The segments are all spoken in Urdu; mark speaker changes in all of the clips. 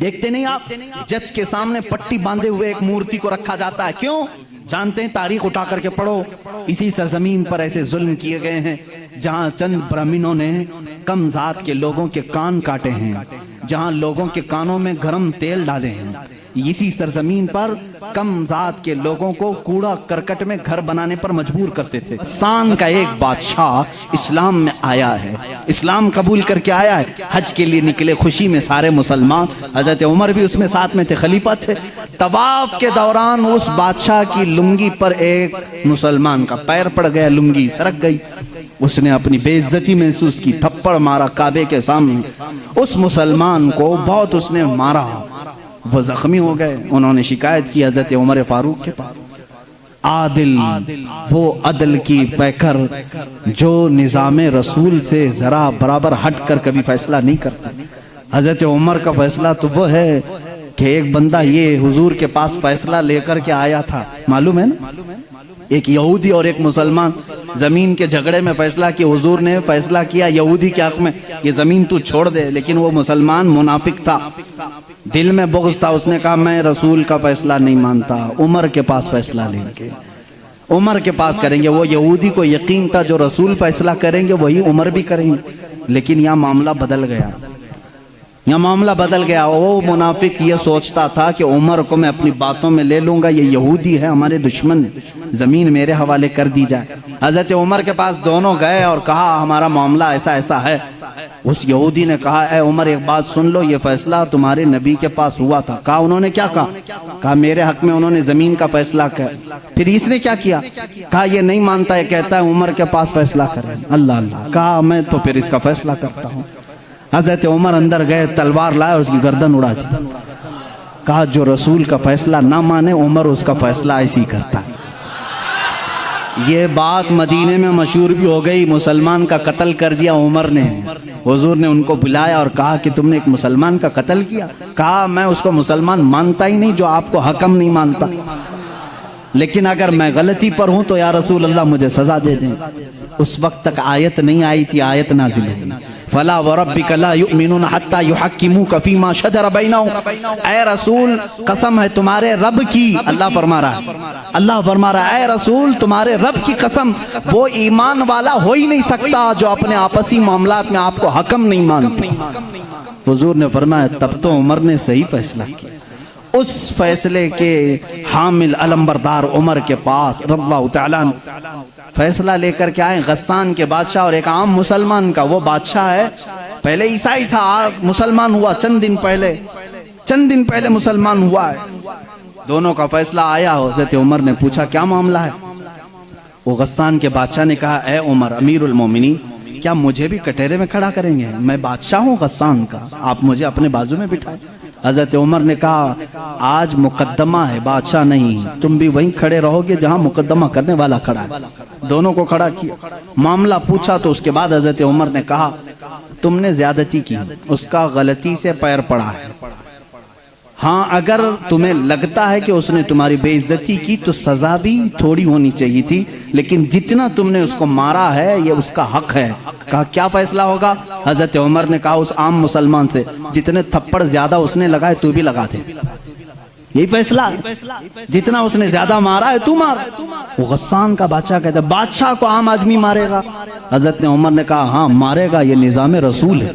Speaker 1: دیکھتے نہیں آپ جج کے سامنے پٹی باندھے ہوئے ایک مورتی کو رکھا جاتا ہے، کیوں؟ جانتے ہیں؟ تاریخ اٹھا کر کے پڑھو، اسی سرزمین پر ایسے ظلم کیے گئے ہیں جہاں چند برہمنوں نے کم ذات کے لوگوں کے کان کاٹے ہیں، جہاں لوگوں کے کانوں میں گرم تیل ڈالے ہیں، اسی سرزمین پر کم ذات کے لوگوں کو کوڑا کرکٹ میں گھر بنانے پر مجبور کرتے تھے۔ سان کا ایک بادشاہ اسلام میں آیا ہے، اسلام قبول کر کے آیا ہے، حج کے لیے نکلے خوشی میں سارے مسلمان، حضرت عمر بھی اس میں ساتھ میں تھے، خلیفہ تھے۔ طواف کے دوران اس بادشاہ کی لنگی پر ایک مسلمان کا پیر پڑ گیا، لنگی سرک گئی، اس نے اپنی بے عزتی محسوس کی، تھپڑ مارا کعبے کے سامنے، اس مسلمان کو بہت اس نے مارا، وہ زخمی ہو گئے۔ انہوں نے شکایت کی حضرت عمر فاروق کے پاس۔ عادل، وہ عدل کی پیکر جو نظام رسول سے ذرا برابر ہٹ کر کبھی فیصلہ نہیں کرتے۔ حضرت عمر کا فیصلہ تو وہ ہے کہ ایک بندہ یہ حضور کے پاس فیصلہ لے کر کے آیا تھا، معلوم ہے نا؟ ایک یہودی اور ایک مسلمان زمین کے جھگڑے میں فیصلہ کیا، حضور نے فیصلہ کیا یہودی کے حق میں یہ زمین تو چھوڑ دے، لیکن وہ مسلمان منافق تھا، دل میں بغض تھا، اس نے کہا میں رسول کا فیصلہ نہیں مانتا، عمر کے پاس فیصلہ لیں گے، عمر کے پاس کریں گے۔ وہ یہودی کو یقین تھا جو رسول فیصلہ کریں گے وہی عمر بھی کریں گے، لیکن یہاں معاملہ بدل گیا، یہاں معاملہ بدل گیا۔ وہ منافق یہ سوچتا تھا کہ عمر کو میں اپنی باتوں میں لے لوں گا، یہ یہودی ہے ہمارے دشمن، زمین میرے حوالے کر دی جائے۔ حضرت عمر کے پاس دونوں گئے اور کہا ہمارا معاملہ ایسا ایسا ہے۔ اس یہودی نے کہا اے عمر ایک بات سن لو، یہ فیصلہ تمہارے نبی کے پاس ہوا تھا۔ کہا انہوں نے کیا کہا؟ کہا میرے حق میں انہوں نے زمین کا فیصلہ کیا۔ پھر اس نے کیا کیا؟ کہا یہ نہیں مانتا، یہ کہتا ہے عمر کے پاس فیصلہ کریں۔ اللہ اللہ، کہا میں تو پھر اس کا فیصلہ کرتا ہوں۔ حضرت عمر اندر گئے، تلوار لائے، اس کی گردن اڑا دی۔ کہا جو رسول کا فیصلہ نہ مانے عمر اس کا فیصلہ ایسی کرتا ہے۔ یہ بات مدینے میں مشہور بھی ہو گئی، مسلمان کا قتل کر دیا عمر نے۔ حضور نے ان کو بلایا اور کہا کہ تم نے ایک مسلمان کا قتل کیا؟ کہا میں اس کو مسلمان مانتا ہی نہیں جو آپ کو حکم نہیں مانتا، لیکن اگر میں غلطی پر ہوں تو یا رسول اللہ مجھے سزا دے دیں۔ اس وقت تک آیت نہیں آئی تھی، آیت نازل ہوئی، فلا وربک لا یؤمنون حتی یحکموک فیما شجر بینہم۔ اے رسول قسم ہے تمہارے رب کی، اللہ فرما رہا ہے، اللہ فرما رہا ہے اے رسول تمہارے رب کی قسم، وہ ایمان والا ہو ہی نہیں سکتا جو اپنے آپسی معاملات میں آپ کو حکم نہیں مانتا۔ حضور نے فرمایا تب تو عمر نے صحیح فیصلہ کیا۔ اس فیصلے کے حامل علمبردار عمر کے پاس رضی اللہ تعالیٰ فیصلہ لے کر کے آئے، غسان کے بادشاہ اور ایک عام مسلمان کا۔ وہ بادشاہ ہے، پہلے عیسائی تھا، مسلمان ہوا چند دن پہلے مسلمان ہوا ہے۔ دونوں کا فیصلہ آیا، حضرت عمر نے پوچھا کیا معاملہ ہے؟ وہ غسان کے بادشاہ نے کہا اے عمر امیر المومنین، کیا مجھے بھی کٹہرے میں کھڑا کریں گے؟ میں بادشاہ ہوں غسان کا، آپ مجھے اپنے بازو میں بٹھائیں۔ حضرت عمر نے کہا آج مقدمہ ہے، بادشاہ نہیں، تم بھی وہیں کھڑے رہو گے جہاں مقدمہ کرنے والا کھڑا ہے۔ دونوں کو کھڑا کیا، معاملہ پوچھا تو اس کے بعد حضرت عمر نے کہا تم نے زیادتی کی، اس کا غلطی سے پیر پڑا ہے، ہاں اگر تمہیں لگتا ہے کہ اس نے تمہاری بے عزتی کی تو سزا بھی تھوڑی ہونی چاہیے تھی، لیکن جتنا تم نے اس کو مارا ہے یہ اس کا حق ہے۔ کہا کیا فیصلہ ہوگا؟ حضرت عمر نے کہا اس عام مسلمان سے جتنے تھپڑ زیادہ اس نے لگائے تو بھی لگا دے، یہی فیصلہ ہے، جتنا اس نے زیادہ مارا ہے تو مار۔ وہ غسان کا بادشاہ کہتا ہے بادشاہ کو عام آدمی مارے گا؟ حضرت عمر نے کہا ہاں مارے گا، یہ نظام رسول ہے،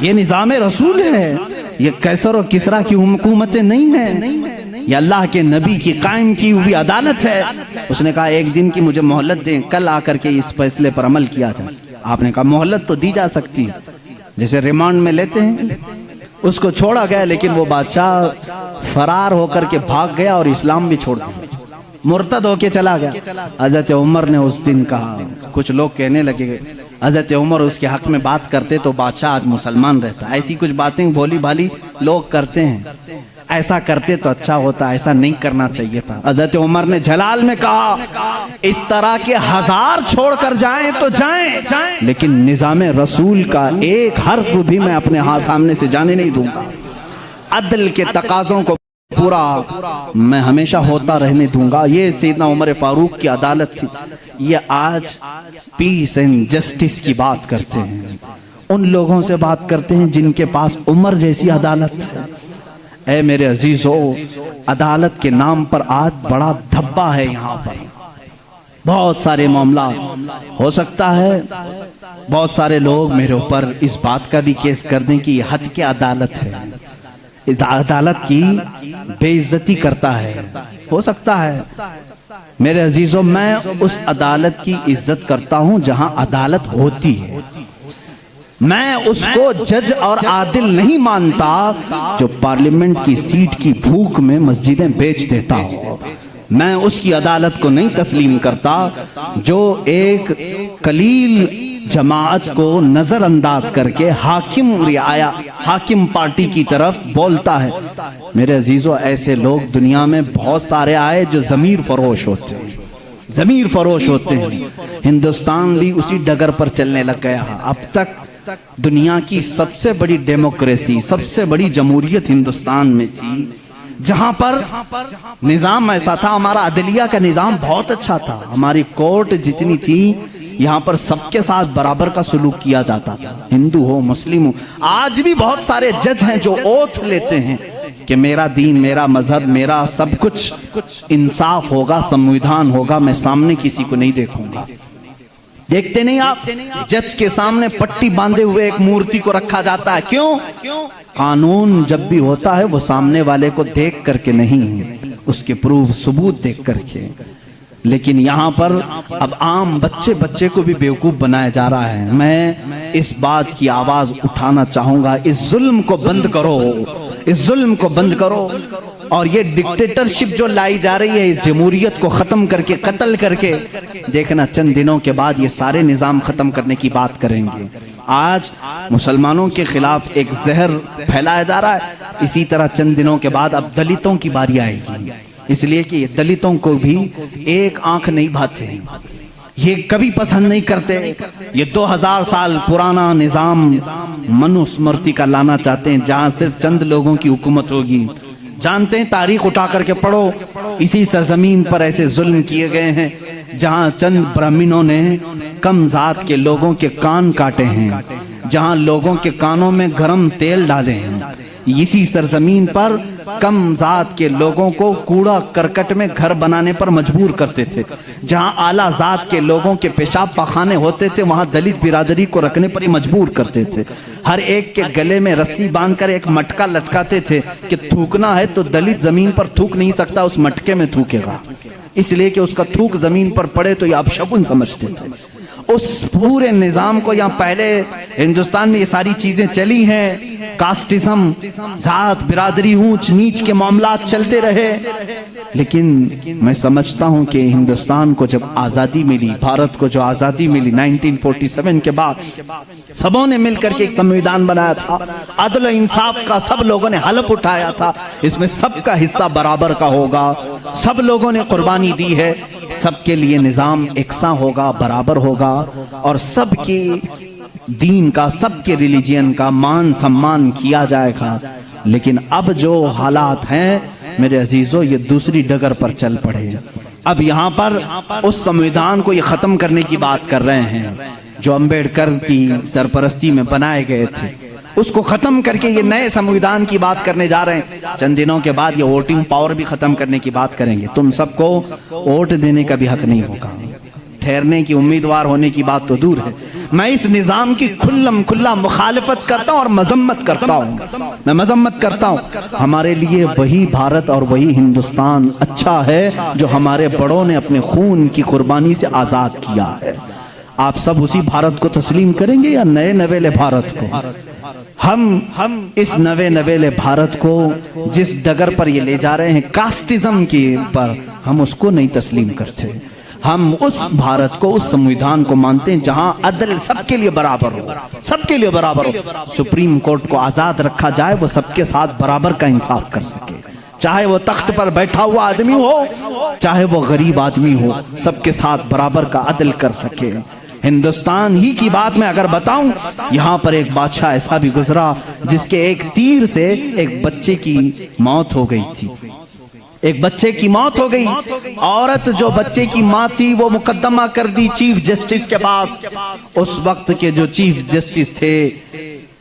Speaker 1: یہ نظام رسول ہے، یہ قیصر و کسریٰ کی حکومتیں نہیں ہیں، یہ اللہ کے نبی کی قائم کی ہوئی عدالت ہے۔ اس نے کہا ایک دن کی مجھے مہلت دیں، کل آ کر کے اس فیصلے پر عمل کیا جائے۔ آپ نے کہا مہلت تو دی جا سکتی، جیسے ریمانڈ میں لیتے ہیں۔ اس کو چھوڑا گیا، لیکن وہ بادشاہ فرار ہو کر کے بھاگ گیا اور اسلام بھی چھوڑ دیا، مرتد ہو کے چلا گیا۔ حضرت عمر نے اس دن کہا، کچھ لوگ کہنے لگے حضرت عمر اس کے حق میں بات کرتے تو بادشاہ آج مسلمان رہتا، ایسی کچھ باتیں بھولی بھالی لوگ کرتے ہیں، ایسا کرتے تو اچھا ہوتا، ایسا نہیں کرنا چاہیے تھا۔ حضرت عمر نے جلال میں کہا اس طرح کے 1000 چھوڑ کر جائیں تو جائیں، لیکن نظام رسول کا ایک حرف بھی میں اپنے سامنے سے جانے نہیں دوں گا، عدل کے تقاضوں کو پورا میں ہمیشہ ہوتا رہنے دوں گا۔ یہ سیدنا عمر فاروق کی عدالت تھی۔ یہ آج پیس اینڈ جسٹس کی بات کرتے ہیں، ان لوگوں سے بات کرتے ہیں جن کے پاس عمر جیسی عدالت ہے۔ اے میرے عزیزو، عدالت کے نام پر آج بڑا دھبا ہے یہاں پر، بہت سارے معاملات ہو سکتا ہے بہت سارے لوگ میرے اوپر اس بات کا بھی کیس کر دیں کہ یہ حد کی عدالت ہے، عدالت کی بے عزتی کرتا ہے، ہو سکتا ہے۔ میرے عزیزو، میں اس عدالت کی عزت کرتا ہوں جہاں عدالت ہوتی ہے، میں اس کو جج اور عادل نہیں مانتا جو پارلیمنٹ کی سیٹ کی بھوک میں مسجدیں بیچ دیتا ہوں۔ میں اس کی عدالت کو نہیں تسلیم کرتا جو ایک قلیل جماعت کو نظر انداز کر کے حاکم پارٹی کی طرف بولتا ہے۔ میرے عزیزو، ایسے لوگ دنیا میں بہت سارے آئے جو ضمیر فروش ہوتے ہیں، ضمیر فروش ہوتے ہیں۔ ہندوستان بھی اسی ڈگر پر چلنے لگ گیا۔ اب تک دنیا کی سب سے بڑی ڈیموکریسی، سب سے بڑی جمہوریت ہندوستان میں تھی، جہاں پر نظام ایسا تھا، ہمارا عدلیہ کا نظام بہت اچھا تھا، ہماری کورٹ جتنی تھی یہاں پر سب کے ساتھ برابر کا سلوک کیا جاتا تھا، ہندو ہو مسلم ہو۔ آج بھی بہت سارے جج ہیں جو اوتھ لیتے ہیں کہ میرا دین، میرا مذہب، میرا سب کچھ انصاف ہوگا، سمویدھان ہوگا، میں سامنے کسی کو نہیں دیکھوں گا۔ دیکھتے نہیں آپ، جج کے سامنے پٹی باندھے ہوئے ایک مورتی کو رکھا جاتا ہے، کیوں؟ قانون جب بھی ہوتا ہے وہ سامنے والے کو دیکھ کر کے نہیں، اس کے پروف ثبوت دیکھ کر کے۔ لیکن یہاں پر اب عام بچے کو بھی بیوقوف بنایا جا رہا ہے۔ میں اس بات کی آواز اٹھانا چاہوں گا، اس ظلم کو بند کرو، اس ظلم کو بند کرو، اور یہ ڈکٹیٹرشپ جو لائی جا رہی ہے، اس جمہوریت کو ختم کر کے، قتل کر کے، دیکھنا چند دنوں کے بعد یہ سارے نظام ختم کرنے کی بات کریں گے۔ آج مسلمانوں کے خلاف ایک زہر پھیلایا جا رہا ہے، اسی طرح چند دنوں کے بعد اب دلتوں کی باری آئے گی، اس لیے کہ یہ دلتوں کو بھی ایک آنکھ نہیں بھاتے، یہ کبھی پسند نہیں کرتے، یہ 2000 سال پرانا نظام منوسمرتی کا لانا چاہتے ہیں جہاں صرف چند لوگوں کی حکومت ہوگی۔ جانتے ہیں، تاریخ اٹھا کر کے پڑھو، اسی سرزمین پر ایسے ظلم کیے گئے ہیں جہاں چند برہمنوں نے کم ذات کے لوگوں کے کان کاٹے ہیں، جہاں لوگوں کے کانوں میں گرم تیل ڈالے ہیں، اسی سرزمین پر کم ذات کے لوگوں کو کوڑا کرکٹ میں گھر بنانے پر مجبور کرتے تھے، جہاں اعلیٰ ذات کے لوگوں کے پیشاب پخانے ہوتے تھے وہاں دلت برادری کو رکھنے پر ہی مجبور کرتے تھے، ہر ایک کے گلے میں رسی باندھ کر ایک مٹکا لٹکاتے تھے کہ تھوکنا ہے تو دلت زمین پر تھوک نہیں سکتا، اس مٹکے میں تھوکے گا، اس لیے کہ اس کا تھوک زمین پر پڑے تو یہ اپشگن سمجھتے تھے۔ اس پورے نظام کو، یہاں پہلے ہندوستان میں یہ ساری چیزیں چلی ہیں، کاسٹزم، ذات برادری، اونچ نیچ کے معاملات چلتے رہے، لیکن میں سمجھتا ہوں کہ ہندوستان کو جب آزادی ملی، بھارت کو جو آزادی ملی 1947 کے بعد، سبوں نے مل کر کے ایک سمویدھان بنایا تھا، عدل و انصاف کا سب لوگوں نے حلف اٹھایا تھا، اس میں سب کا حصہ برابر کا ہوگا، سب لوگوں نے قربانی دی ہے، سب کے لیے نظام یکساں ہوگا، برابر ہوگا، اور سب کی دین کا، سب کے ریلیجین کا مان سمان کیا جائے گا۔ لیکن اب جو حالات ہیں میرے عزیزو، یہ دوسری ڈگر پر چل پڑے۔ اب یہاں پر اس سمویدھان کو یہ ختم کرنے کی بات کر رہے ہیں جو امبیڈکر کی سرپرستی میں بنائے گئے تھے، اس کو ختم کر کے یہ نئے سمویدھان کی بات کرنے جا رہے ہیں۔ چند دنوں کے بعد یہ ووٹنگ پاور بھی ختم کرنے کی بات کریں گے، تم سب کو ووٹ دینے کا بھی حق نہیں ہوگا، ٹھہرنے کی، امیدوار ہونے کی بات تو دور ہے۔ میں اس نظام کی کھلم کھلا مخالفت کرتا ہوں اور مذمت کرتا ہوں، میں مذمت کرتا ہوں۔ ہمارے لیے وہی بھارت اور وہی ہندوستان اچھا ہے جو ہمارے بڑوں نے اپنے خون کی قربانی سے آزاد کیا ہے۔ آپ سب اسی بھارت کو تسلیم کریں گے یا نئے نویلے بھارت کو؟ ہم اس نوے نویلے بھارت کو جس ڈگر پر یہ لے جا رہے ہیں کاسٹزم کی پر، ہم اس کو نہیں تسلیم کرتے۔ ہم اس بھارت کو، اس سمویدھان کو مانتے ہیں جہاں عدل سب کے لیے برابر ہو، سب کے لیے برابر ہو، سپریم کورٹ کو آزاد رکھا جائے، وہ سب کے ساتھ برابر کا انصاف کر سکے، چاہے وہ تخت پر بیٹھا ہوا آدمی ہو، چاہے وہ غریب آدمی ہو، سب کے ساتھ برابر کا عدل کر سکے۔ ہندوستان ہی کی بات میں اگر بتاؤں، یہاں پر ایک بادشاہ ایسا بھی گزرا جس کے ایک تیر سے ایک بچے کی موت ہو گئی تھی، ایک بچے کی موت ہو گئی. عورت جو بچے کی ماں تھی وہ مقدمہ کر دی چیف جسٹس کے پاس. اس وقت کے جو چیف جسٹس تھے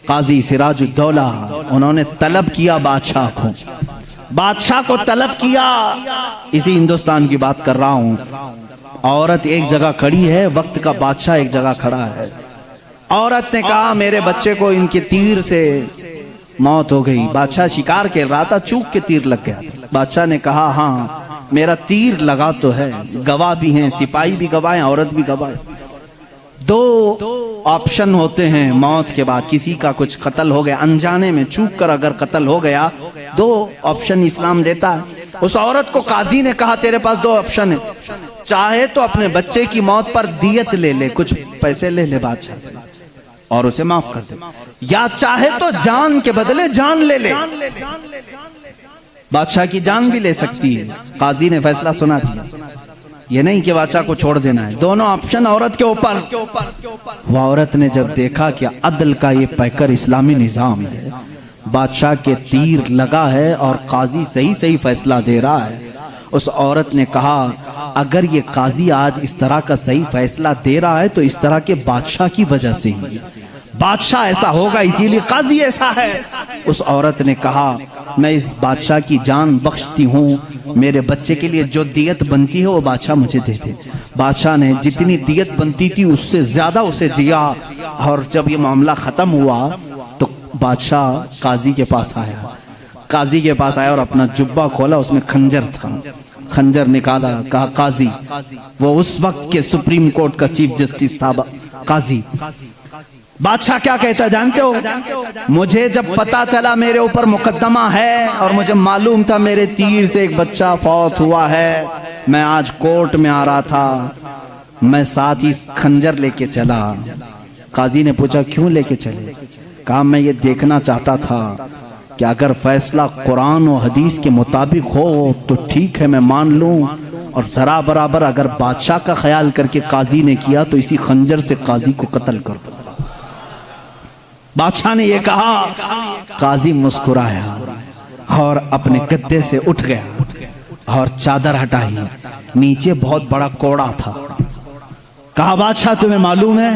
Speaker 1: قاضی سراج الدولہ, انہوں نے طلب کیا بادشاہ کو طلب کیا. اسی ہندوستان کی بات کر رہا ہوں. عورت ایک جگہ کھڑی ہے, وقت کا بادشاہ ایک جگہ کھڑا ہے. عورت نے کہا میرے بچے کو ان کے تیر سے موت ہو گئی. بادشاہ شکار کھیل رہا تھا, چوک کے تیر لگ گیا. بادشاہ نے کہا ہاں میرا تیر لگا تو ہے, گواہ بھی ہیں, سپاہی بھی گواہ ہیں, عورت بھی گواہ ہے. دو آپشن ہوتے ہیں موت کے بعد. کسی کا کچھ قتل ہو گیا انجانے میں, چوک کر اگر قتل ہو گیا, دو آپشن اسلام دیتا ہے. اس عورت کو قاضی نے کہا تیرے پاس دو آپشن ہیں, چاہے تو اپنے بچے کی موت پر دیت لے لے, کچھ پیسے لے لے بادشاہ سے اور اسے معاف کر دے, یا چاہے تو جان کے بدلے جان لے لے. بادشاہ کی جان بھی لے سکتی ہے. قاضی نے فیصلہ سنا دیا, یہ نہیں کہ بادشاہ کو چھوڑ دینا ہے. دونوں آپشن عورت کے اوپر. وہ عورت نے جب دیکھا کہ عدل کا یہ پیکر اسلامی نظام ہے, بادشاہ کے تیر لگا ہے اور قاضی صحیح فیصلہ دے رہا ہے, اس عورت نے کہا اگر یہ قاضی آج اس طرح کا صحیح فیصلہ دے رہا ہے تو اس طرح کے بادشاہ کی وجہ سے ہی, بادشاہ ایسا ہوگا اسی لیے قاضی ایسا ہے. اس عورت نے کہا میں اس بادشاہ کی جان بخشتی ہوں, میرے بچے کے لیے جو دیت بنتی ہے وہ بادشاہ مجھے دے دے. بادشاہ نے جتنی دیت بنتی تھی اس سے زیادہ اسے دیا. اور جب یہ معاملہ ختم ہوا تو بادشاہ قاضی کے پاس آیا اور اپنا جبہ کھولا, اس میں خنجر تھا. خنجر نکالا, کہا قاضی, وہ اس وقت کے سپریم کورٹ کا چیف جسٹس تھا. قاضی, بادشاہ کیا کہتا جانتے ہو, مجھے جب پتا چلا میرے اوپر مقدمہ ہے اور مجھے معلوم تھا میرے تیر سے ایک بچہ فوت ہوا ہے, میں آج کورٹ میں آ رہا تھا, میں ساتھ ہی خنجر لے کے چلا. قاضی نے پوچھا کیوں لے کے چلے؟ کہا میں یہ دیکھنا چاہتا تھا کہ اگر فیصلہ قرآن و حدیث کے مطابق ہو تو ٹھیک ہے میں مان لوں, اور ذرا برابر اگر بادشاہ کا خیال کر کے قاضی نے کیا تو اسی خنجر سے قاضی کو قتل کر دو. بادشاہ نے یہ کہا. قاضی مسکرایا اور اپنے گدے سے اٹھ گیا اور چادر ہٹائی, نیچے بہت بڑا کوڑا تھا. کہا بادشاہ تمہیں معلوم ہے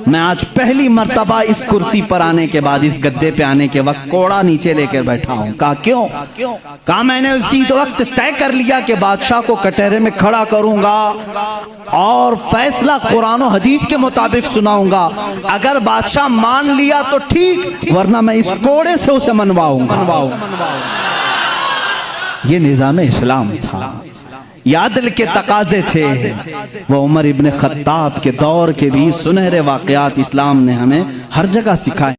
Speaker 1: میں آج پہلی مرتبہ اس کرسی پر آنے کے بعد, اس گدے پہ آنے کے وقت کوڑا نیچے لے کر بیٹھا ہوں. کہا کیوں؟ کہا میں نے اسی وقت طے کر لیا کہ بادشاہ کو کٹہرے میں کھڑا کروں گا اور فیصلہ قرآن و حدیث کے مطابق سناؤں گا. اگر بادشاہ مان لیا تو ٹھیک, ورنہ میں اس کوڑے سے اسے منواؤں گا. یہ نظام اسلام تھا, یہ عدل کے تقاضے تھے. وہ عمر ابن خطاب کے دور کے بھی سنہرے واقعات اسلام نے ہمیں ہر جگہ سکھائے.